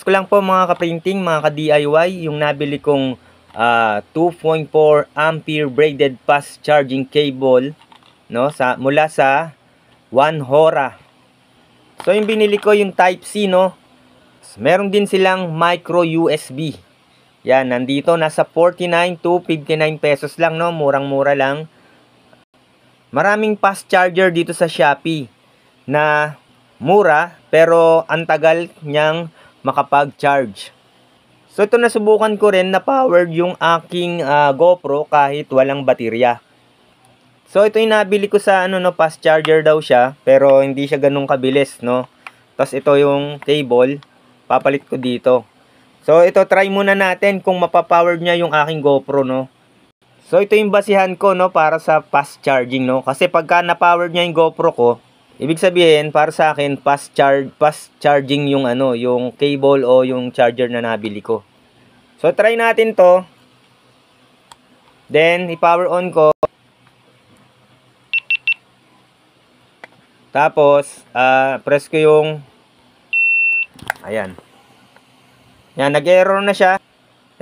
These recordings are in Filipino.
ko lang po mga ka-printing, mga ka-DIY, yung nabili kong 2.4 ampere braided fast charging cable, no, mula sa Wanhora. So yung binili ko yung type C, no. Meron din silang micro USB. Yan, nandito nasa 49 to 59 pesos lang, no, murang-mura lang. Maraming fast charger dito sa Shopee na mura pero ang tagal niyang makapag-charge. So ito, nasubukan ko rin na powered yung aking GoPro kahit walang baterya. So ito yung nabili ko sa fast charger daw siya, pero hindi siya ganun kabilis, no. Tapos ito yung cable, papalit ko dito. So ito, try muna natin kung mapapowered niya yung aking GoPro, no. So ito yung basihan ko, no, para sa fast charging, no. Kasi pagka na-powered niya yung GoPro ko, ibig sabihin para sa akin fast charging yung yung cable o yung charger na nabili ko. So try natin to. Then i-power on ko. Tapos press ko yung ayan. Yan, nag-error na siya.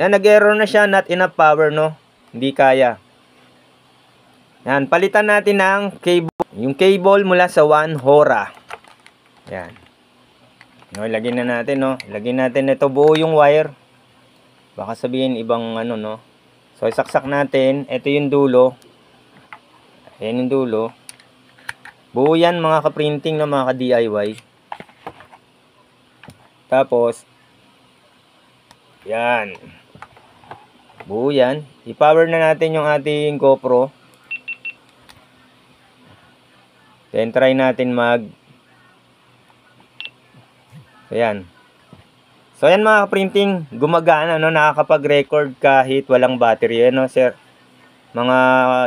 Yan, nag-error na siya, not enough power, no. Hindi kaya. Yan, palitan natin ng cable. Yung cable mula sa Wanhora. Yan. No, ilagay na natin, no. Ilagay natin ito, buo yung wire. Baka sabihin ibang no. So isaksak natin, ito yung dulo. Ayan yung dulo. Buo yan mga ka-printing, no, mga ka-DIY. Tapos yan. Buo yan. I-power na natin yung ating GoPro. Then try natin ayan. So ayan mga ka-printing, gumagana, no, nakakapag-record kahit walang battery, no, sir. Mga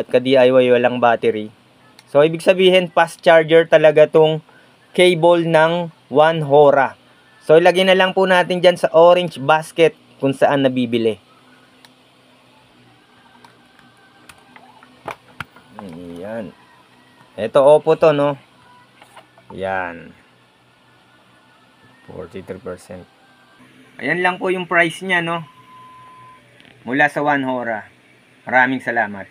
ka-DIY walang battery. So ibig sabihin fast charger talaga tong cable ng Wanhora. So ilagay na lang po natin diyan sa orange basket kung saan nabibili. Ayan. Ito, Oppo to, no. Yan. 43%. Ayan lang po yung price niya, no. Mula sa Wanhora. Maraming salamat.